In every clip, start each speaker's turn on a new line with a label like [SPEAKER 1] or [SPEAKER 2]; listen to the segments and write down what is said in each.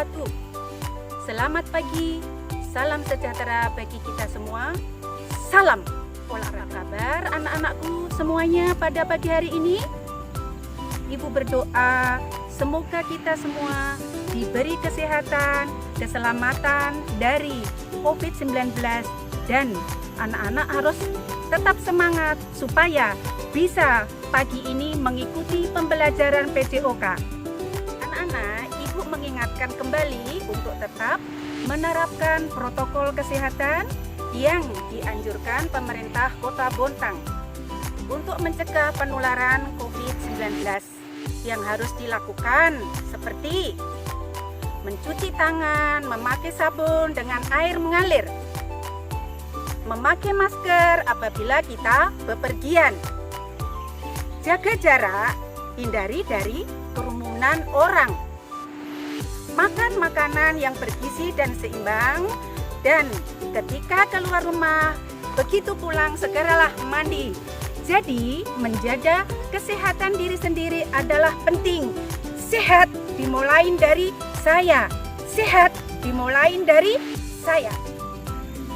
[SPEAKER 1] wabarakatuh. Selamat pagi, salam sejahtera bagi kita semua. Salam olahraga. Kabar anak-anakku semuanya pada pagi hari ini? Ibu berdoa semoga kita semua diberi kesehatan, keselamatan dari COVID-19 dan anak-anak harus tetap semangat supaya bisa pagi ini mengikuti pembelajaran PJOK. Anak-anak, Ibu mengingatkan kembali untuk tetap menerapkan protokol kesehatan yang dianjurkan pemerintah Kota Bontang untuk mencegah penularan COVID-19 yang harus dilakukan seperti mencuci tangan, memakai sabun dengan air mengalir, memakai masker apabila kita bepergian, jaga jarak, hindari dari kerumunan orang, makan makanan yang bergizi dan seimbang, dan ketika keluar rumah, begitu pulang segeralah mandi. Jadi, menjaga kesehatan diri sendiri adalah penting. Sehat dimulai dari saya. Sehat dimulai dari saya.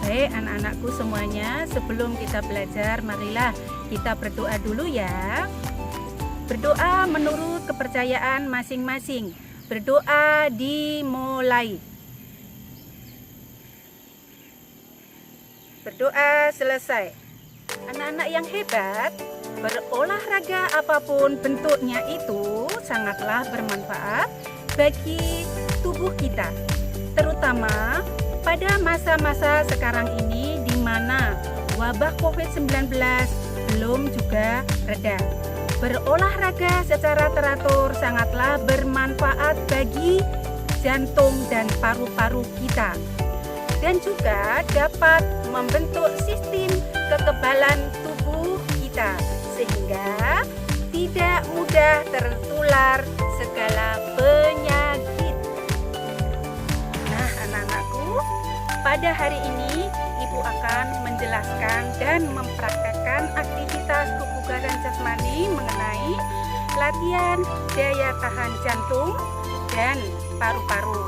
[SPEAKER 1] Baik anak-anakku semuanya, sebelum kita belajar, marilah kita berdoa dulu ya. Berdoa menurut kepercayaan masing-masing. Berdoa dimulai. Berdoa selesai. Anak-anak yang hebat, berolahraga apapun bentuknya itu sangatlah bermanfaat bagi tubuh kita, terutama pada masa-masa sekarang ini di mana wabah COVID-19 belum juga reda. Berolahraga secara teratur sangatlah bermanfaat bagi jantung dan paru-paru kita, dan juga dapat membentuk sistem kekebalan tubuh kita sehingga tidak mudah tertular segala penyakit. Nah, anak-anakku, pada hari ini Ibu akan menjelaskan dan mempraktekkan aktivitas kebugaran jasmani mengenai latihan daya tahan jantung dan paru-paru,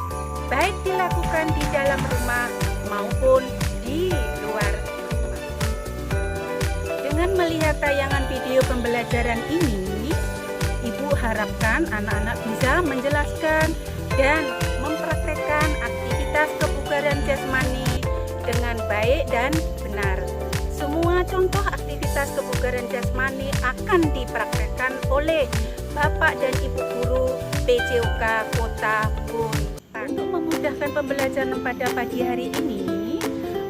[SPEAKER 1] baik dilakukan di dalam rumah maupun di luar rumah. Dengan melihat tayangan video pembelajaran ini, Ibu harapkan anak-anak bisa menjelaskan dan mempraktekkan aktivitas kebugaran jasmani dengan baik dan benar. Semua contoh aktivitas kebugaran jasmani akan dipraktekkan oleh Bapak dan Ibu guru PJOK Kota Bontang. Untuk memudahkan pembelajaran pada pagi hari ini,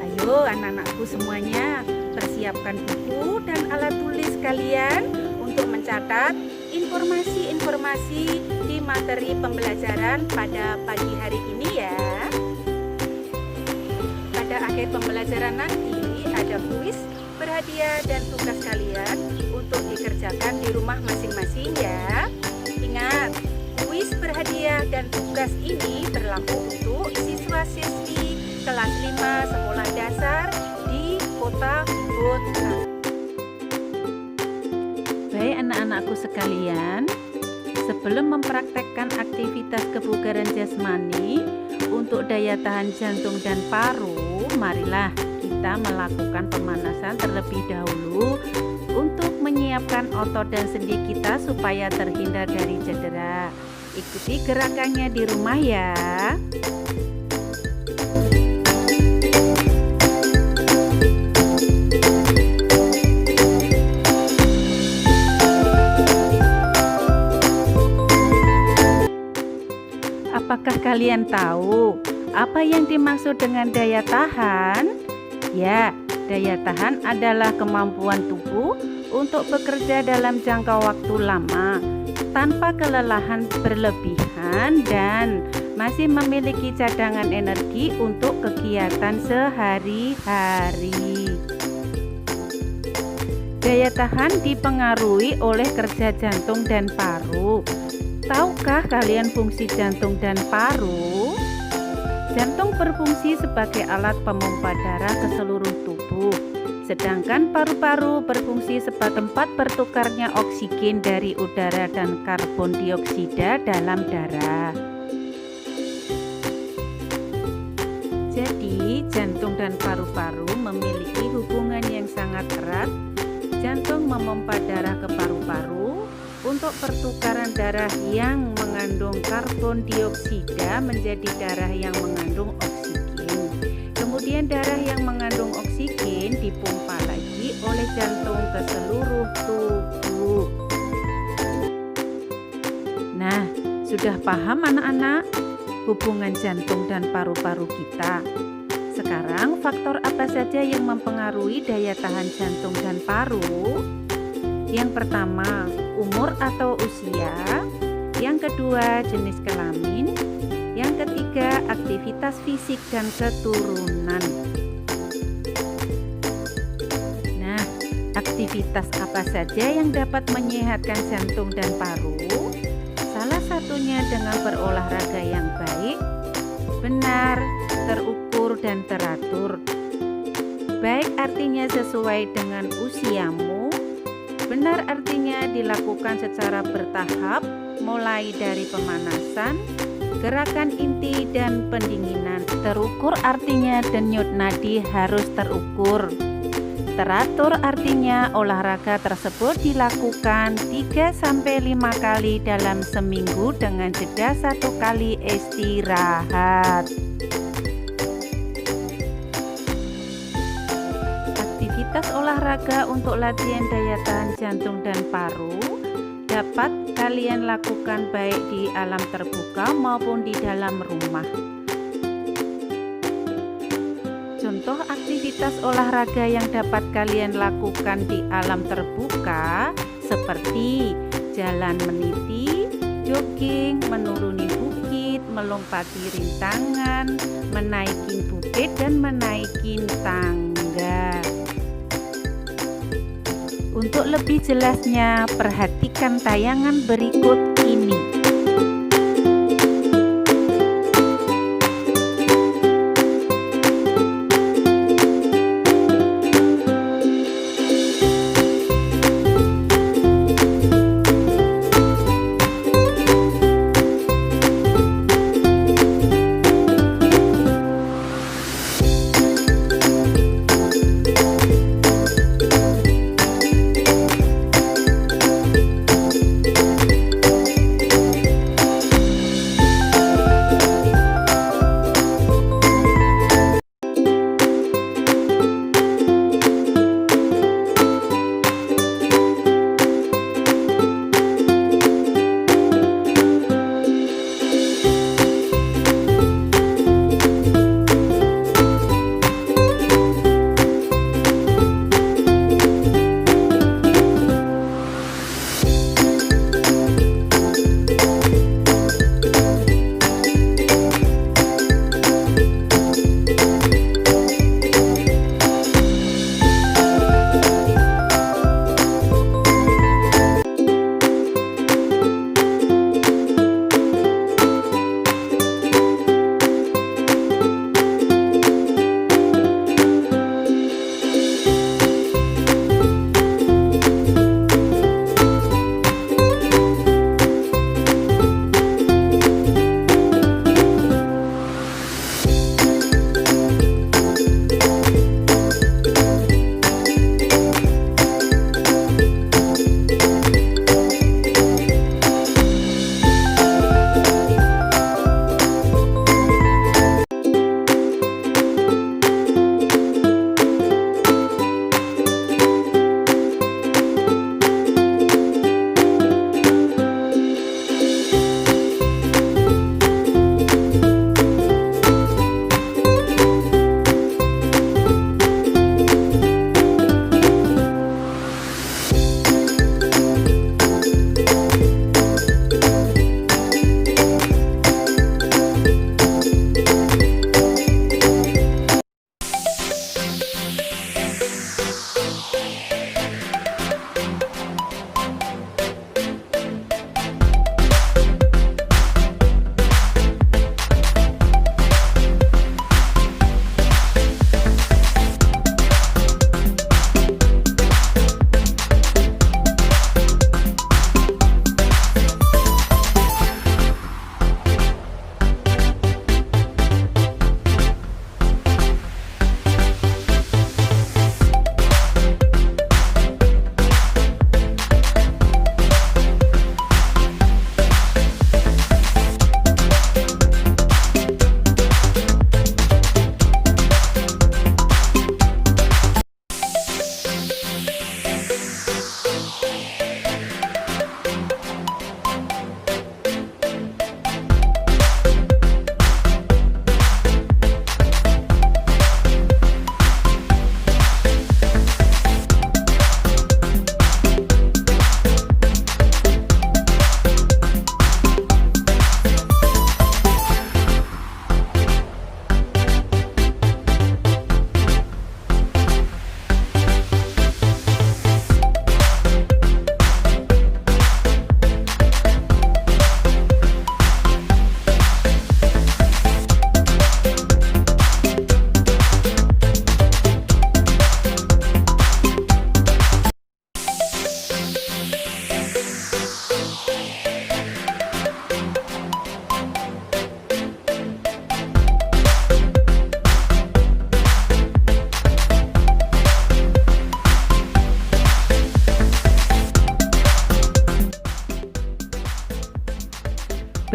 [SPEAKER 1] ayo anak-anakku semuanya persiapkan buku dan alat tulis kalian untuk mencatat informasi-informasi di materi pembelajaran pada pagi hari ini ya. Pada akhir pembelajaran nanti ada kuis berhadiah dan tugas kalian untuk dikerjakan di rumah masing-masing ya. Ingat, kuis berhadiah dan tugas ini berlaku untuk siswa-siswi kelas 5 sekolah dasar di Kota Bontang. Baik anak-anakku sekalian, sebelum mempraktekkan aktivitas kebugaran jasmani untuk daya tahan jantung dan paru, marilah kita melakukan pemanasan terlebih dahulu untuk menyiapkan otot dan sendi kita supaya terhindar dari cedera. Ikuti gerakannya di rumah ya. Apakah kalian tahu apa yang dimaksud dengan daya tahan? Ya, daya tahan adalah kemampuan tubuh untuk bekerja dalam jangka waktu lama tanpa kelelahan berlebihan dan masih memiliki cadangan energi untuk kegiatan sehari-hari. Daya tahan dipengaruhi oleh kerja jantung dan paru. Tahukah kalian fungsi jantung dan paru? Jantung berfungsi sebagai alat pemompa darah ke seluruh tubuh, sedangkan paru-paru berfungsi sebagai tempat bertukarnya oksigen dari udara dan karbon dioksida dalam darah. Jadi, jantung dan paru-paru memiliki hubungan yang sangat erat. Jantung memompa darah ke paru-paru untuk pertukaran darah yang mengandung karbon dioksida menjadi darah yang mengandung oksigen. Kemudian darah yang mengandung oksigen dipompa lagi oleh jantung ke seluruh tubuh. Nah, sudah paham anak-anak hubungan jantung dan paru-paru kita? Sekarang faktor apa saja yang mempengaruhi daya tahan jantung dan paru? Yang pertama, umur atau usia. Yang kedua, jenis kelamin. Yang ketiga, aktivitas fisik dan keturunan. Nah, aktivitas apa saja yang dapat menyehatkan jantung dan paru? Salah satunya dengan berolahraga yang baik, benar, terukur dan teratur. Baik artinya sesuai dengan usiamu, benar artinya dilakukan secara bertahap, mulai dari pemanasan, gerakan inti dan pendinginan. Terukur artinya denyut nadi harus terukur. Teratur artinya olahraga tersebut dilakukan 3-5 kali dalam seminggu dengan jeda 1 kali istirahat. Aktivitas olahraga untuk latihan daya tahan jantung dan paru dapat kalian lakukan baik di alam terbuka maupun di dalam rumah. Contoh aktivitas olahraga yang dapat kalian lakukan di alam terbuka seperti jalan meniti, jogging, menuruni bukit, melompati rintangan, menaiki bukit dan menaiki tangga. Untuk lebih jelasnya, perhatikan tayangan berikut ini.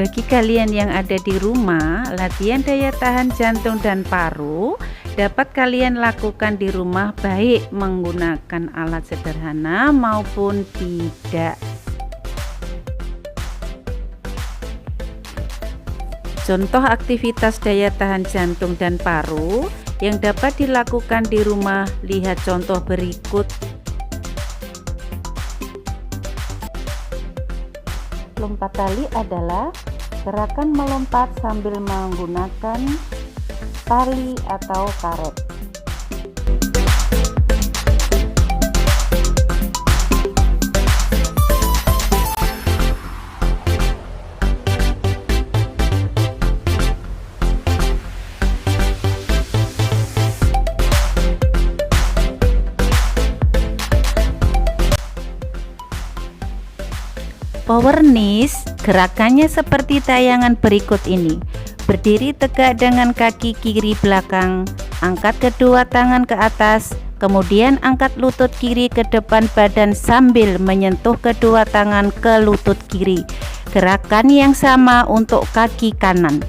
[SPEAKER 1] Bagi kalian yang ada di rumah, latihan daya tahan jantung dan paru dapat kalian lakukan di rumah baik menggunakan alat sederhana maupun tidak. Contoh aktivitas daya tahan jantung dan paru yang dapat dilakukan di rumah, lihat contoh berikut. Lompat tali adalah gerakan melompat sambil menggunakan tali atau karet. Power knees, gerakannya seperti tayangan berikut ini. Berdiri tegak dengan kaki kiri belakang, angkat kedua tangan ke atas, kemudian angkat lutut kiri ke depan badan sambil menyentuh kedua tangan ke lutut kiri. Gerakan yang sama untuk kaki kanan.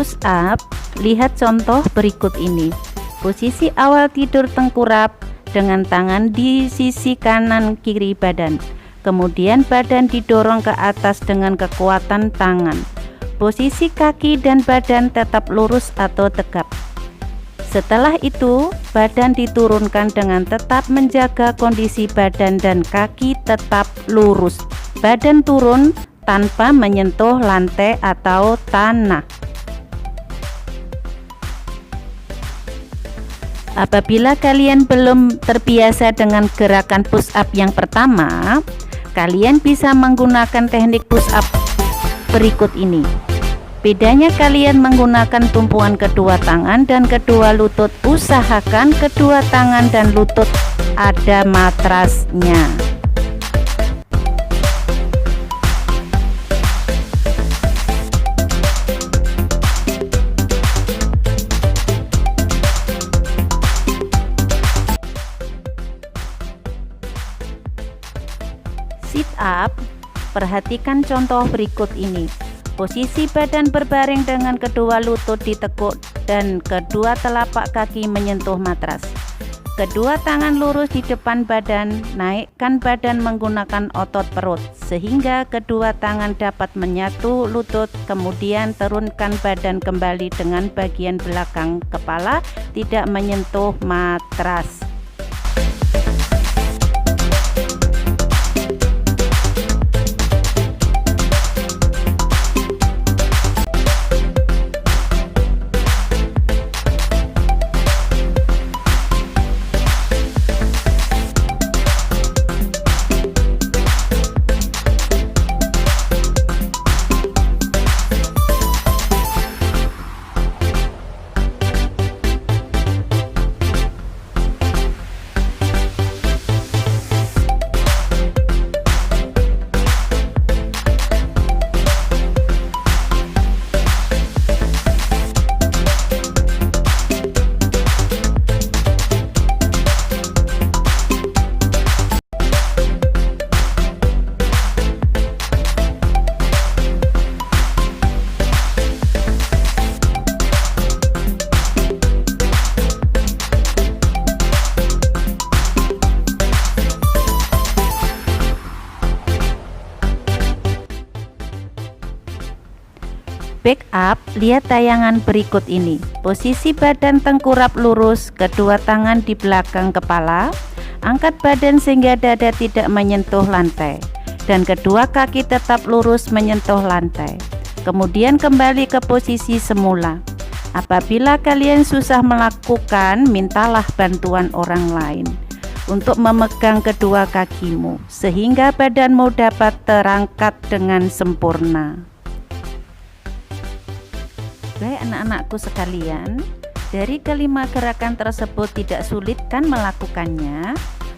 [SPEAKER 1] Push up, lihat contoh berikut ini. Posisi awal tidur tengkurap dengan tangan di sisi kanan kiri badan. Kemudian badan didorong ke atas dengan kekuatan tangan. Posisi kaki dan badan tetap lurus atau tegap. Setelah itu, badan diturunkan dengan tetap menjaga kondisi badan dan kaki tetap lurus. Badan turun tanpa menyentuh lantai atau tanah. Apabila kalian belum terbiasa dengan gerakan push up yang pertama, kalian bisa menggunakan teknik push up berikut ini. Bedanya kalian menggunakan tumpuan kedua tangan dan kedua lutut. Usahakan kedua tangan dan lutut ada matrasnya. Sit up, perhatikan contoh berikut ini. Posisi badan berbaring dengan kedua lutut ditekuk dan kedua telapak kaki menyentuh matras. Kedua tangan lurus di depan badan, naikkan badan menggunakan otot perut sehingga kedua tangan dapat menyatu lutut, kemudian turunkan badan kembali dengan bagian belakang kepala tidak menyentuh matras. Back up, lihat tayangan berikut ini. Posisi badan tengkurap lurus, kedua tangan di belakang kepala. Angkat badan sehingga dada tidak menyentuh lantai dan kedua kaki tetap lurus menyentuh lantai. Kemudian kembali ke posisi semula. Apabila kalian susah melakukan, mintalah bantuan orang lain. untuk memegang kedua kakimu sehingga badanmu dapat terangkat dengan sempurna. Baik anak-anakku sekalian, dari kelima gerakan tersebut tidak sulit kan melakukannya?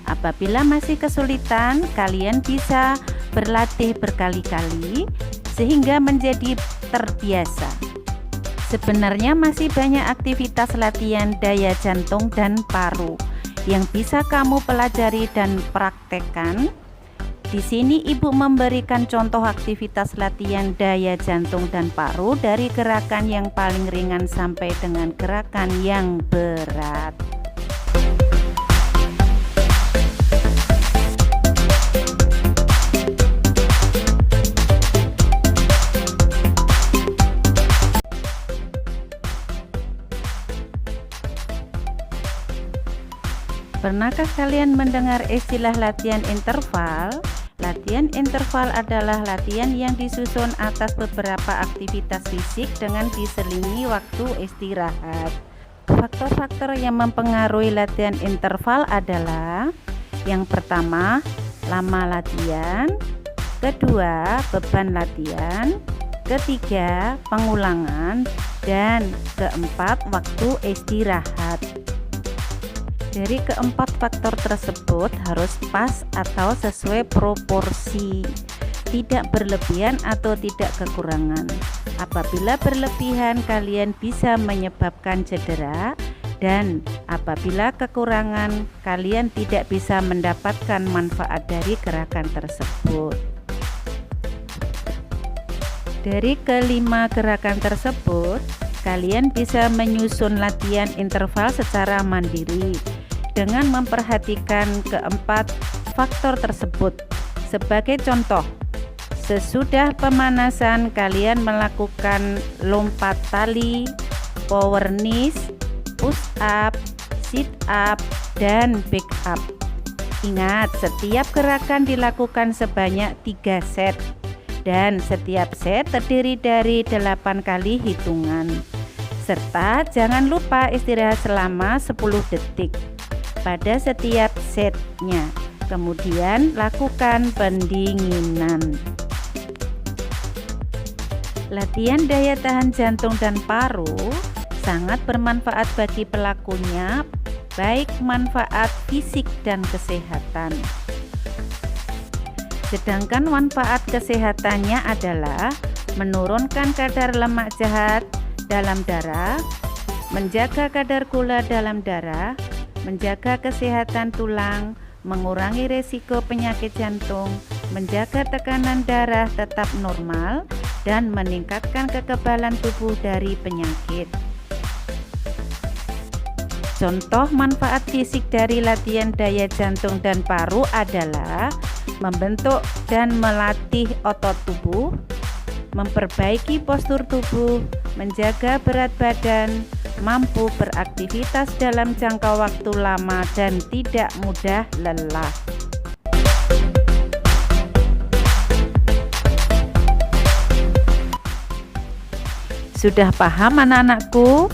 [SPEAKER 1] Apabila masih kesulitan, kalian bisa berlatih berkali-kali sehingga menjadi terbiasa. Sebenarnya masih banyak aktivitas latihan daya jantung dan paru yang bisa kamu pelajari dan praktekkan. Di sini Ibu memberikan contoh aktivitas latihan daya jantung dan paru dari gerakan yang paling ringan sampai dengan gerakan yang berat. Pernahkah kalian mendengar istilah latihan interval? Latihan interval adalah latihan yang disusun atas beberapa aktivitas fisik dengan diselingi waktu istirahat. Faktor-faktor yang mempengaruhi latihan interval adalah: yang pertama, lama latihan; kedua, beban latihan; ketiga, pengulangan; dan keempat, waktu istirahat. Dari keempat faktor tersebut harus pas atau sesuai proporsi, tidak berlebihan atau tidak kekurangan. Apabila berlebihan, kalian bisa menyebabkan cedera, dan apabila kekurangan, kalian tidak bisa mendapatkan manfaat dari gerakan tersebut. Dari kelima gerakan tersebut, kalian bisa menyusun latihan interval secara mandiri dengan memperhatikan keempat faktor tersebut. Sebagai contoh, sesudah pemanasan kalian melakukan lompat tali, power knees, push up, sit up, dan back up. Ingat, setiap gerakan dilakukan sebanyak 3 set dan setiap set terdiri dari 8 kali hitungan. Serta jangan lupa istirahat selama 10 detik pada setiap setnya. Kemudian lakukan pendinginan. Latihan daya tahan jantung dan paru sangat bermanfaat bagi pelakunya, baik manfaat fisik dan kesehatan. Sedangkan manfaat kesehatannya adalah menurunkan kadar lemak jahat dalam darah, menjaga kadar gula dalam darah, menjaga kesehatan tulang, mengurangi risiko penyakit jantung, menjaga tekanan darah tetap normal, dan meningkatkan kekebalan tubuh dari penyakit. Contoh manfaat fisik dari latihan daya jantung dan paru adalah membentuk dan melatih otot tubuh, memperbaiki postur tubuh, menjaga berat badan, mampu beraktivitas dalam jangka waktu lama, dan tidak mudah lelah. Sudah paham anak-anakku?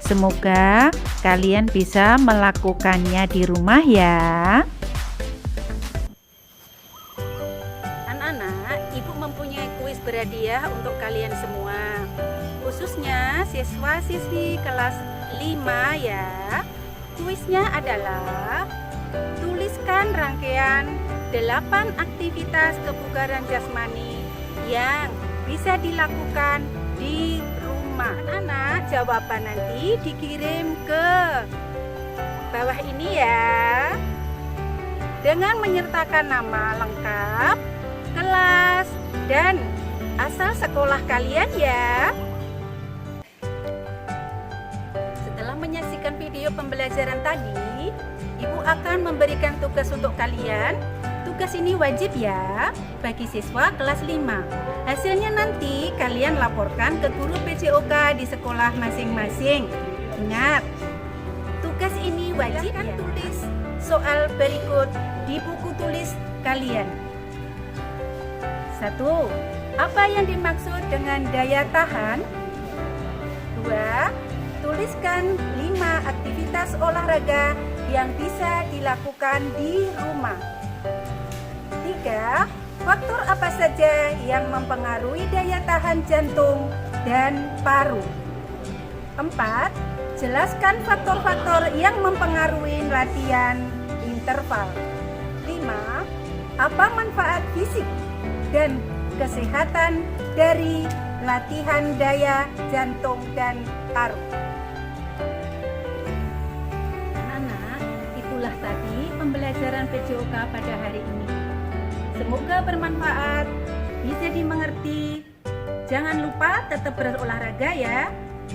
[SPEAKER 1] Semoga kalian bisa melakukannya di rumah ya. Anak-anak, Ibu mempunyai kuis berhadiah untuk kalian semua, khususnya siswa-siswi kelas 5 ya. Kuisnya adalah tuliskan rangkaian 8 aktivitas kebugaran jasmani yang bisa dilakukan di rumah. Anak-anak, jawaban nanti dikirim ke bawah ini ya, dengan menyertakan nama lengkap, kelas, dan asal sekolah kalian ya. Setelah menyaksikan video pembelajaran tadi, Ibu akan memberikan tugas untuk kalian. Tugas ini wajib ya bagi siswa kelas 5. Hasilnya nanti kalian laporkan ke guru PJOK di sekolah masing-masing. Ingat, tugas ini wajib ya. Tulis soal berikut di buku tulis kalian. 1. Apa yang dimaksud dengan daya tahan? 2. Tuliskan 5 aktivitas olahraga yang bisa dilakukan di rumah. 3. Faktor apa saja yang mempengaruhi daya tahan jantung dan paru? 4. Jelaskan faktor-faktor yang mempengaruhi latihan interval. 5. Apa manfaat fisik dan kesehatan dari latihan daya jantung dan paru? Anak-anak, itulah tadi pembelajaran PJOK pada hari ini. Semoga bermanfaat, bisa dimengerti. Jangan lupa tetap berolahraga ya,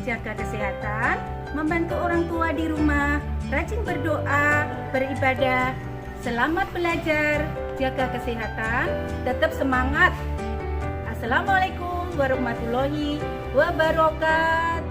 [SPEAKER 1] jaga kesehatan, membantu orang tua di rumah, rajin berdoa, beribadah. Selamat belajar, jaga kesehatan, tetap semangat. Assalamualaikum warahmatullahi wabarakatuh.